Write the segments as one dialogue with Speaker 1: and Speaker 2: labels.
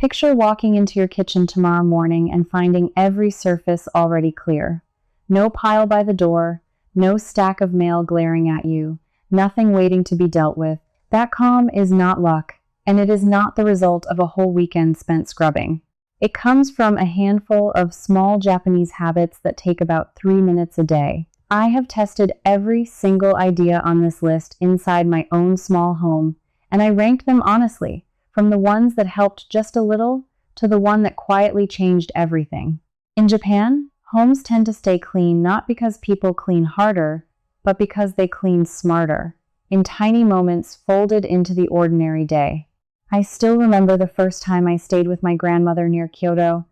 Speaker 1: Picture walking into your kitchen tomorrow morning and finding every surface already clear. No pile by the door, no stack of mail glaring at you, nothing waiting to be dealt with. That calm is not luck, and it is not the result of a whole weekend spent scrubbing. It comes from a handful of small Japanese habits that take about 3 minutes a day. I have tested every single idea on this list inside my own small home, and I ranked them honestly, from the ones that helped just a little to the one that quietly changed everything. In Japan, homes tend to stay clean not because people clean harder, but because they clean smarter, in tiny moments folded into the ordinary day. I still remember the first time I stayed with my grandmother near Kyoto,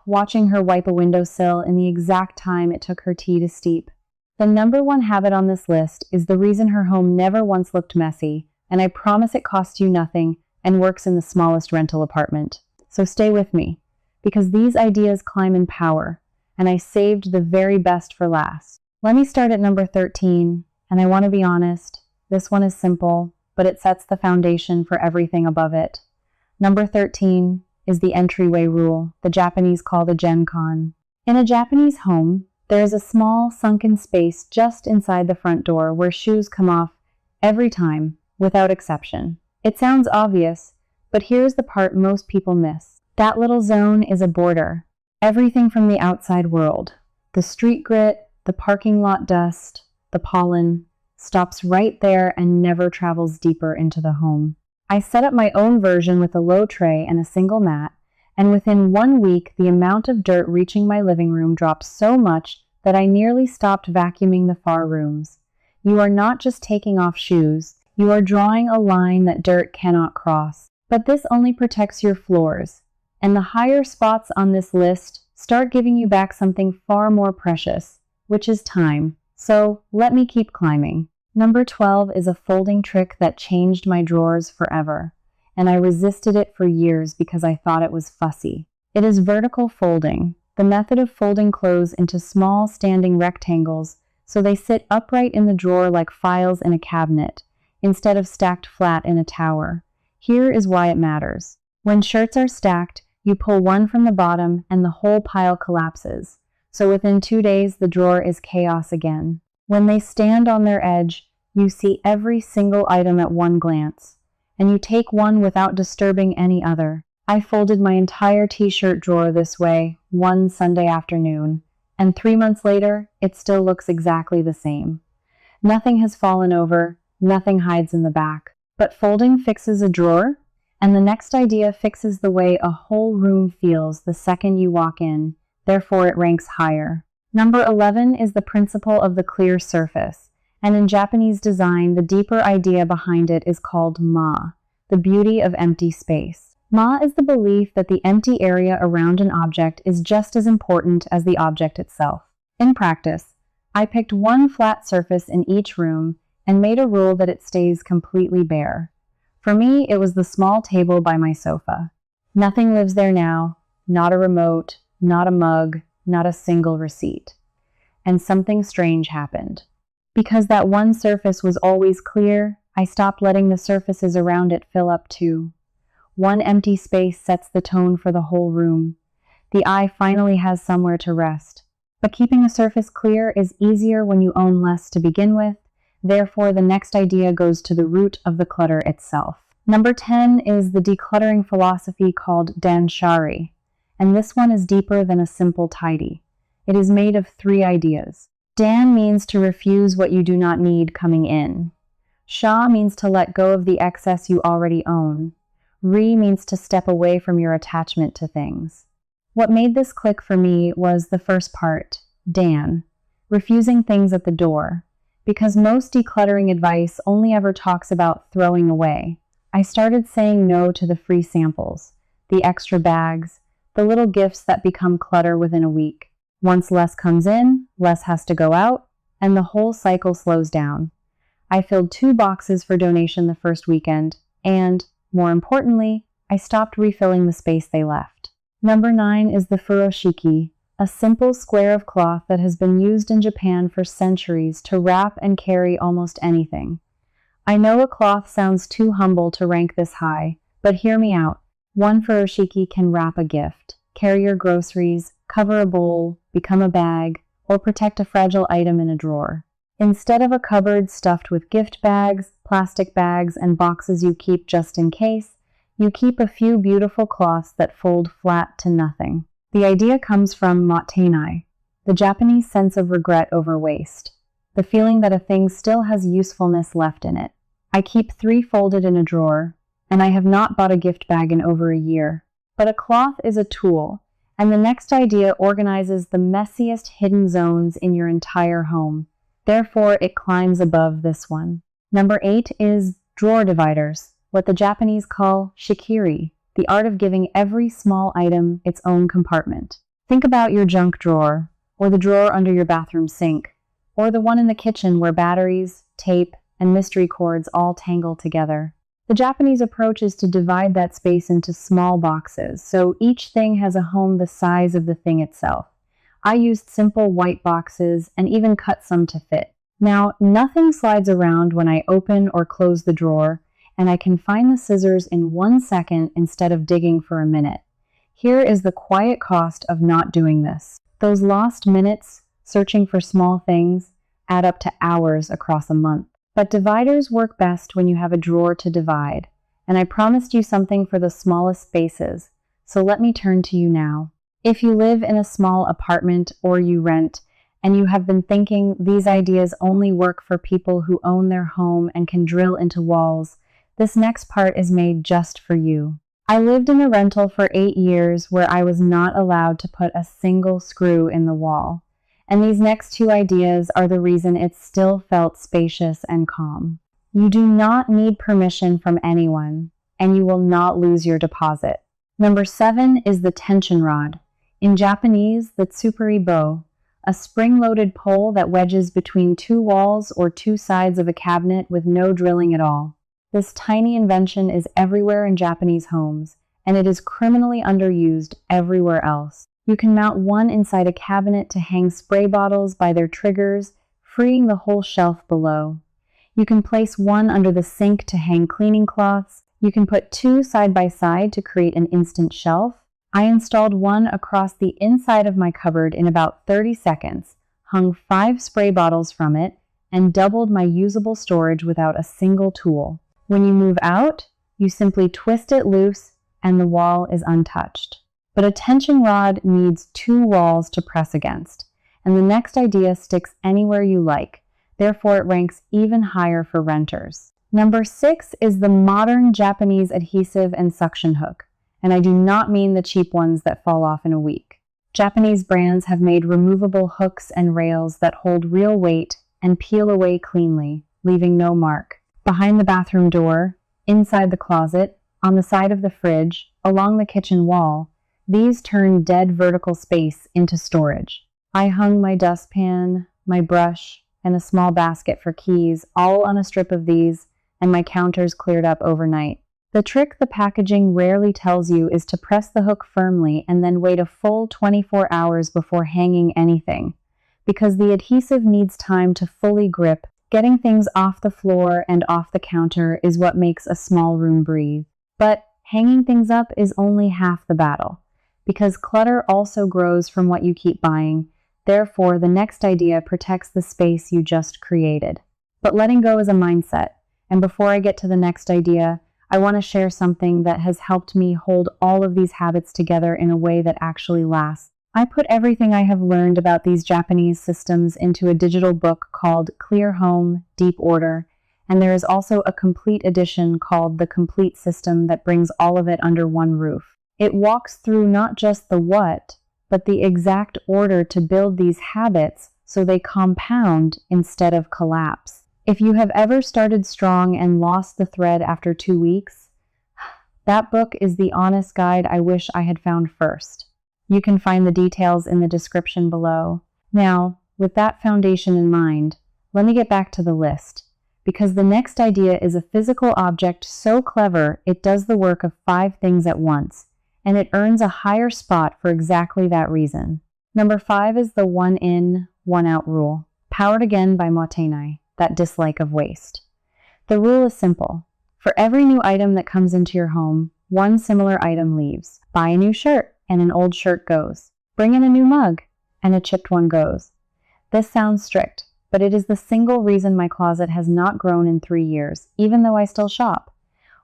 Speaker 1: watching her wipe a windowsill in the exact time it took her tea to steep. The number one habit on this list is the reason her home never once looked messy, and I promise it costs you nothing and works in the smallest rental apartment. So stay with me, because these ideas climb in power, and I saved the very best for last. Let me start at number 13, and I want to be honest, this one is simple, but it sets the foundation for everything above it. Number 13 is the entryway rule, the Japanese call the genkan. In a Japanese home, there is a small sunken space just inside the front door where shoes come off every time, without exception. It sounds obvious, but here's the part most people miss. That little zone is a border. Everything from the outside world, the street grit, the parking lot dust, the pollen, stops right there and never travels deeper into the home. I set up my own version with a low tray and a single mat, and within 1 week, the amount of dirt reaching my living room dropped so much that I nearly stopped vacuuming the far rooms. You are not just taking off shoes, you are drawing a line that dirt cannot cross. But this only protects your floors, and the higher spots on this list start giving you back something far more precious, which is time. So let me keep climbing. Number 12 is a folding trick that changed my drawers forever, and I resisted it for years because I thought it was fussy. It is vertical folding, the method of folding clothes into small standing rectangles so they sit upright in the drawer like files in a cabinet, instead of stacked flat in a tower. Here is why it matters. When shirts are stacked, you pull one from the bottom and the whole pile collapses. So within 2 days, the drawer is chaos again. When they stand on their edge, you see every single item at one glance, and you take one without disturbing any other. I folded my entire t-shirt drawer this way one Sunday afternoon, and 3 months later, it still looks exactly the same. Nothing has fallen over, nothing hides in the back. But folding fixes a drawer, and the next idea fixes the way a whole room feels the second you walk in. Therefore, it ranks higher. Number 11 is the principle of the clear surface, and in Japanese design, the deeper idea behind it is called ma, the beauty of empty space. Ma is the belief that the empty area around an object is just as important as the object itself. In practice, I picked one flat surface in each room and made a rule that it stays completely bare. For me, it was the small table by my sofa. Nothing lives there now, not a remote, not a mug, not a single receipt. And something strange happened. Because that one surface was always clear, I stopped letting the surfaces around it fill up too. One empty space sets the tone for the whole room. The eye finally has somewhere to rest. But keeping a surface clear is easier when you own less to begin with. Therefore, the next idea goes to the root of the clutter itself. Number 10 is the decluttering philosophy called danshari, and this one is deeper than a simple tidy. It is made of 3 ideas. Dan means to refuse what you do not need coming in. Sha means to let go of the excess you already own. Ri means to step away from your attachment to things. What made this click for me was the first part, Dan, refusing things at the door. Because most decluttering advice only ever talks about throwing away, I started saying no to the free samples, the extra bags, the little gifts that become clutter within a week. Once less comes in, less has to go out, and the whole cycle slows down. I filled 2 boxes for donation the first weekend, and, more importantly, I stopped refilling the space they left. Number 9 is the furoshiki, a simple square of cloth that has been used in Japan for centuries to wrap and carry almost anything. I know a cloth sounds too humble to rank this high, but hear me out. One furoshiki can wrap a gift, carry your groceries, cover a bowl, become a bag, or protect a fragile item in a drawer. Instead of a cupboard stuffed with gift bags, plastic bags, and boxes you keep just in case, you keep a few beautiful cloths that fold flat to nothing. The idea comes from motenai, the Japanese sense of regret over waste, the feeling that a thing still has usefulness left in it. I keep 3 folded in a drawer, and I have not bought a gift bag in over a year. But a cloth is a tool, and the next idea organizes the messiest hidden zones in your entire home. Therefore, it climbs above this one. Number 8 is drawer dividers, what the Japanese call shikiri, the art of giving every small item its own compartment. Think about your junk drawer, or the drawer under your bathroom sink, or the one in the kitchen where batteries, tape, and mystery cords all tangle together. The Japanese approach is to divide that space into small boxes, so each thing has a home the size of the thing itself. I used simple white boxes and even cut some to fit. Now, nothing slides around when I open or close the drawer, and I can find the scissors in 1 second instead of digging for a minute. Here is the quiet cost of not doing this. Those lost minutes searching for small things add up to hours across a month. But dividers work best when you have a drawer to divide, and I promised you something for the smallest spaces, so let me turn to you now. If you live in a small apartment or you rent, and you have been thinking these ideas only work for people who own their home and can drill into walls, this next part is made just for you. I lived in a rental for 8 years where I was not allowed to put a single screw in the wall. And these next 2 ideas are the reason it still felt spacious and calm. You do not need permission from anyone, and you will not lose your deposit. Number 7 is the tension rod. In Japanese, the tsupari-bo, a spring-loaded pole that wedges between 2 walls or 2 sides of a cabinet with no drilling at all. This tiny invention is everywhere in Japanese homes, and it is criminally underused everywhere else. You can mount one inside a cabinet to hang spray bottles by their triggers, freeing the whole shelf below. You can place one under the sink to hang cleaning cloths. You can put 2 side by side to create an instant shelf. I installed one across the inside of my cupboard in about 30 seconds, hung 5 spray bottles from it, and doubled my usable storage without a single tool. When you move out, you simply twist it loose and the wall is untouched. But a tension rod needs 2 walls to press against, and the next idea sticks anywhere you like. Therefore, it ranks even higher for renters. Number 6 is the modern Japanese adhesive and suction hook, and I do not mean the cheap ones that fall off in a week. Japanese brands have made removable hooks and rails that hold real weight and peel away cleanly, leaving no mark. Behind the bathroom door, inside the closet, on the side of the fridge, along the kitchen wall, these turn dead vertical space into storage. I hung my dustpan, my brush, and a small basket for keys, all on a strip of these, and my counters cleared up overnight. The trick the packaging rarely tells you is to press the hook firmly and then wait a full 24 hours before hanging anything. Because the adhesive needs time to fully grip, getting things off the floor and off the counter is what makes a small room breathe. But hanging things up is only half the battle, because clutter also grows from what you keep buying. Therefore, the next idea protects the space you just created. But letting go is a mindset, and before I get to the next idea, I want to share something that has helped me hold all of these habits together in a way that actually lasts. I put everything I have learned about these Japanese systems into a digital book called Clear Home, Deep Order, and there is also a complete edition called The Complete System that brings all of it under one roof. It walks through not just the what, but the exact order to build these habits so they compound instead of collapse. If you have ever started strong and lost the thread after 2 weeks, that book is the honest guide I wish I had found first. You can find the details in the description below. Now, with that foundation in mind, let me get back to the list, because the next idea is a physical object so clever it does the work of 5 things at once, and it earns a higher spot for exactly that reason. Number 5 is the one in, one out rule, powered again by motenai, that dislike of waste. The rule is simple. For every new item that comes into your home, One similar item leaves. Buy a new shirt, and an old shirt goes. Bring in a new mug, and a chipped one goes. This sounds strict, but it is the single reason my closet has not grown in 3 years, even though I still shop.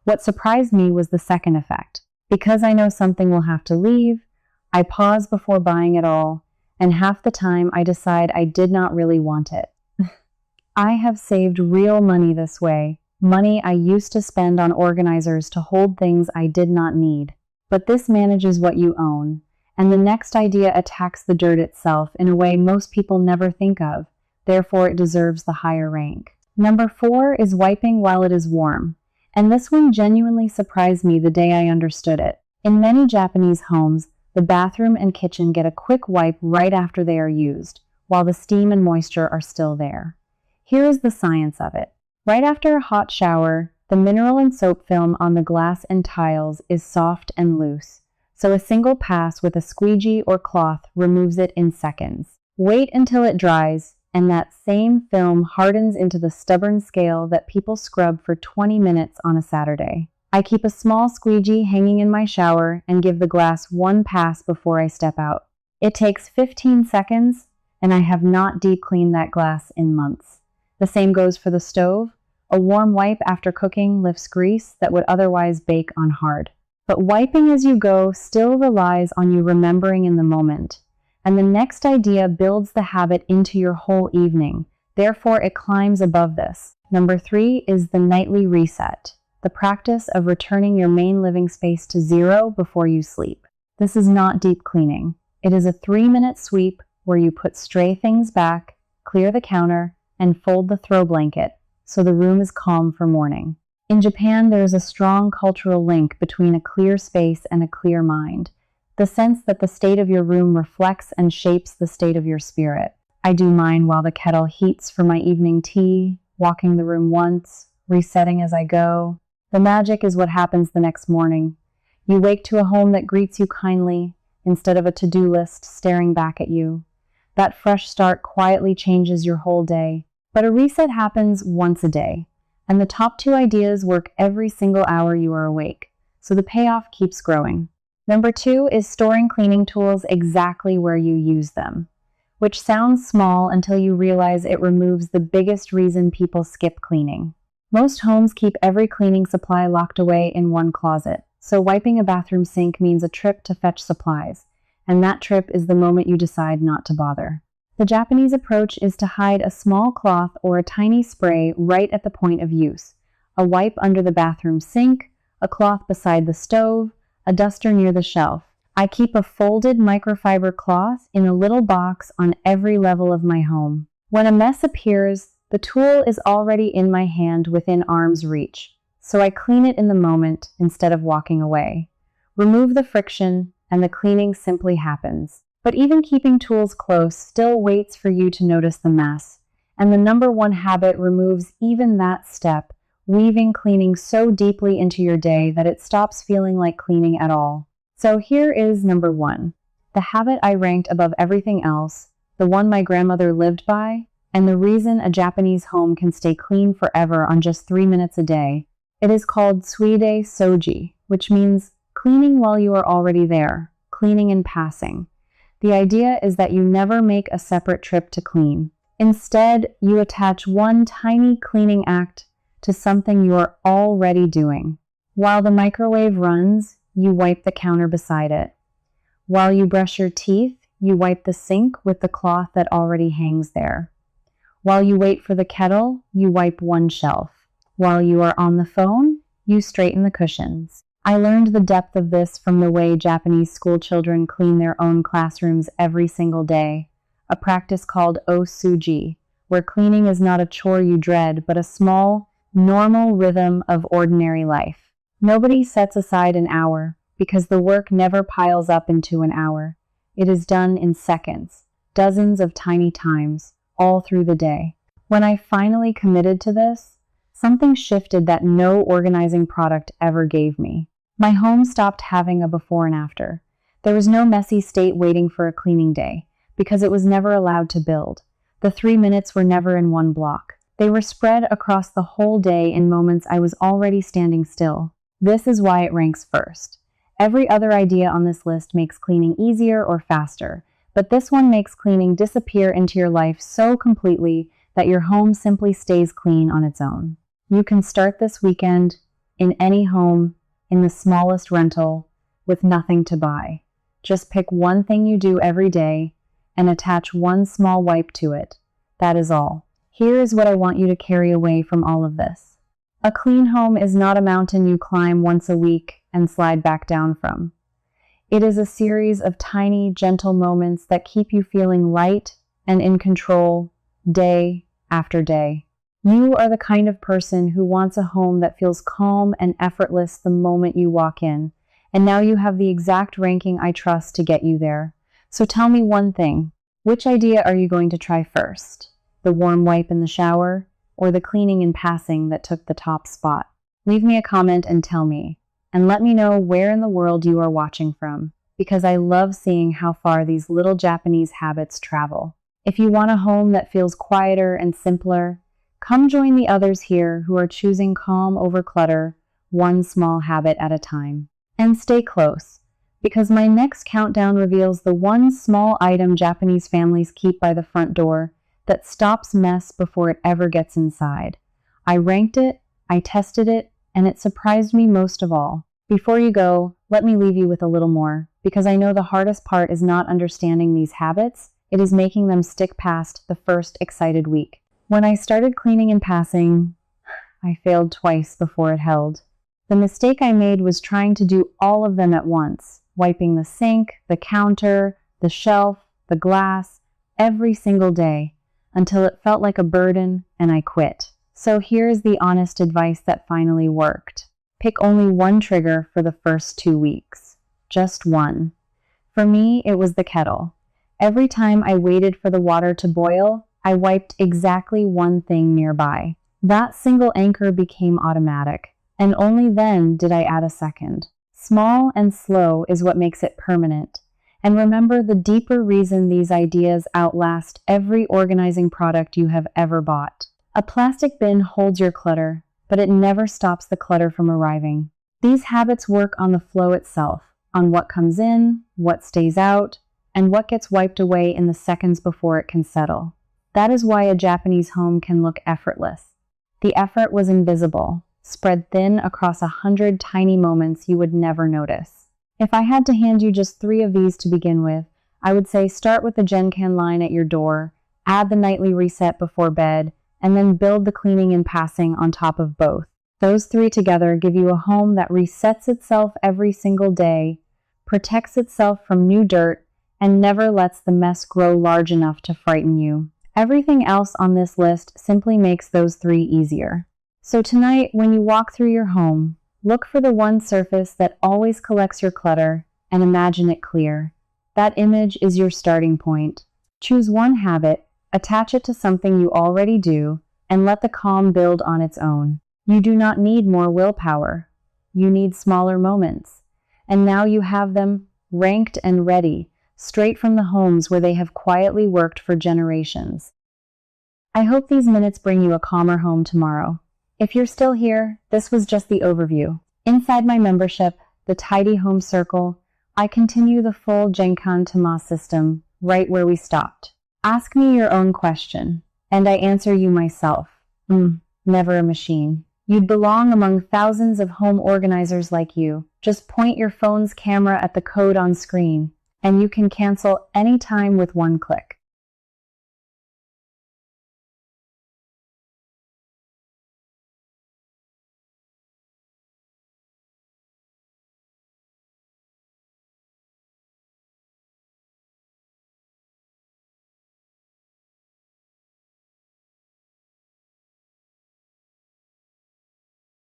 Speaker 1: What surprised me was the second effect. Because I know something will have to leave, I pause before buying it all, and half the time I decide I did not really want it. I have saved real money this way, money I used to spend on organizers to hold things I did not need. But this manages what you own, and the next idea attacks the dirt itself in a way most people never think of, therefore it deserves the higher rank. Number 4 is wiping while it is warm, and this one genuinely surprised me the day I understood it. In many Japanese homes, the bathroom and kitchen get a quick wipe right after they are used, while the steam and moisture are still there. Here is the science of it. Right after a hot shower, the mineral and soap film on the glass and tiles is soft and loose, so a single pass with a squeegee or cloth removes it in seconds. Wait until it dries, and that same film hardens into the stubborn scale that people scrub for 20 minutes on a Saturday. I keep a small squeegee hanging in my shower and give the glass one pass before I step out. It takes 15 seconds, and I have not deep cleaned that glass in months. The same goes for the stove. A warm wipe after cooking lifts grease that would otherwise bake on hard. But wiping as you go still relies on you remembering in the moment. And the next idea builds the habit into your whole evening. Therefore, it climbs above this. Number 3 is the nightly reset, the practice of returning your main living space to 0 before you sleep. This is not deep cleaning. It is a 3-minute sweep where you put stray things back, clear the counter, and fold the throw blanket so the room is calm for morning. In Japan, there is a strong cultural link between a clear space and a clear mind. The sense that the state of your room reflects and shapes the state of your spirit. I do mine while the kettle heats for my evening tea, walking the room once, resetting as I go. The magic is what happens the next morning. You wake to a home that greets you kindly, instead of a to-do list staring back at you. That fresh start quietly changes your whole day. But a reset happens once a day, and the top 2 ideas work every single hour you are awake, so the payoff keeps growing. Number 2 is storing cleaning tools exactly where you use them, which sounds small until you realize it removes the biggest reason people skip cleaning. Most homes keep every cleaning supply locked away in one closet, so wiping a bathroom sink means a trip to fetch supplies, and that trip is the moment you decide not to bother. The Japanese approach is to hide a small cloth or a tiny spray right at the point of use, a wipe under the bathroom sink, a cloth beside the stove, a duster near the shelf. I keep a folded microfiber cloth in a little box on every level of my home. When a mess appears, the tool is already in my hand within arm's reach, so I clean it in the moment instead of walking away. Remove the friction, and the cleaning simply happens. But even keeping tools close still waits for you to notice the mess, and the number 1 habit removes even that step, weaving cleaning so deeply into your day that it stops feeling like cleaning at all. So here is number 1, the habit I ranked above everything else, the one my grandmother lived by, and the reason a Japanese home can stay clean forever on just 3 minutes a day. It is called suide soji, which means cleaning while you are already there, cleaning in passing. The idea is that you never make a separate trip to clean. Instead, you attach one tiny cleaning act to something you are already doing. While the microwave runs, you wipe the counter beside it. While you brush your teeth, you wipe the sink with the cloth that already hangs there. While you wait for the kettle, you wipe one shelf. While you are on the phone, you straighten the cushions. I learned the depth of this from the way Japanese school children clean their own classrooms every single day, a practice called osuji, where cleaning is not a chore you dread, but a small, normal rhythm of ordinary life. Nobody sets aside an hour, because the work never piles up into an hour. It is done in seconds, dozens of tiny times, all through the day. When I finally committed to this, something shifted that no organizing product ever gave me. My home stopped having a before and after. There was no messy state waiting for a cleaning day, because it was never allowed to build. The 3 minutes were never in one block. They were spread across the whole day in moments I was already standing still. This is why it ranks first. Every other idea on this list makes cleaning easier or faster, but this one makes cleaning disappear into your life so completely that your home simply stays clean on its own. You can start this weekend in any home, in the smallest rental, with nothing to buy. Just pick one thing you do every day and attach one small wipe to it. That is all. Here is what I want you to carry away from all of this. A clean home is not a mountain you climb once a week and slide back down from. It is a series of tiny, gentle moments that keep you feeling light and in control day after day. You are the kind of person who wants a home that feels calm and effortless the moment you walk in, and now you have the exact ranking I trust to get you there. So tell me one thing. Which idea are you going to try first? The warm wipe in the shower, or the cleaning in passing that took the top spot? Leave me a comment and tell me, and let me know where in the world you are watching from, because I love seeing how far these little Japanese habits travel. If you want a home that feels quieter and simpler, come join the others here who are choosing calm over clutter, one small habit at a time. And stay close, because my next countdown reveals the one small item Japanese families keep by the front door that stops mess before it ever gets inside. I ranked it, I tested it, and it surprised me most of all. Before you go, let me leave you with a little more, because I know the hardest part is not understanding these habits, it is making them stick past the first excited week. When I started cleaning in passing, I failed twice before it held. The mistake I made was trying to do all of them at once, wiping the sink, the counter, the shelf, the glass, every single day, until it felt like a burden and I quit. So here's the honest advice that finally worked. Pick only one trigger for the first 2 weeks. Just one. For me, it was the kettle. Every time I waited for the water to boil, I wiped exactly one thing nearby. That single anchor became automatic, and only then did I add a second. Small and slow is what makes it permanent. And remember, the deeper reason these ideas outlast every organizing product you have ever bought. A plastic bin holds your clutter, but it never stops the clutter from arriving. These habits work on the flow itself, on what comes in, what stays out, and what gets wiped away in the seconds before it can settle. That is why a Japanese home can look effortless. The effort was invisible, spread thin across 100 tiny moments you would never notice. If I had to hand you just 3 of these to begin with, I would say start with the genkan line at your door, add the nightly reset before bed, and then build the cleaning in passing on top of both. Those 3 together give you a home that resets itself every single day, protects itself from new dirt, and never lets the mess grow large enough to frighten you. Everything else on this list simply makes those 3 easier. So tonight, when you walk through your home, look for the one surface that always collects your clutter and imagine it clear. That image is your starting point. Choose one habit, attach it to something you already do, and let the calm build on its own. You do not need more willpower. You need smaller moments. And now you have them ranked and ready, straight from the homes where they have quietly worked for generations. I hope these minutes bring you a calmer home tomorrow. If you're still here, this was just the overview. Inside my membership, the Tidy Home Circle, I continue the full genkan tama system right where we stopped. Ask me your own question, and I answer you myself. Never a machine. You'd belong among thousands of home organizers like you. Just point your phone's camera at the code on screen, and you can cancel any time with one click.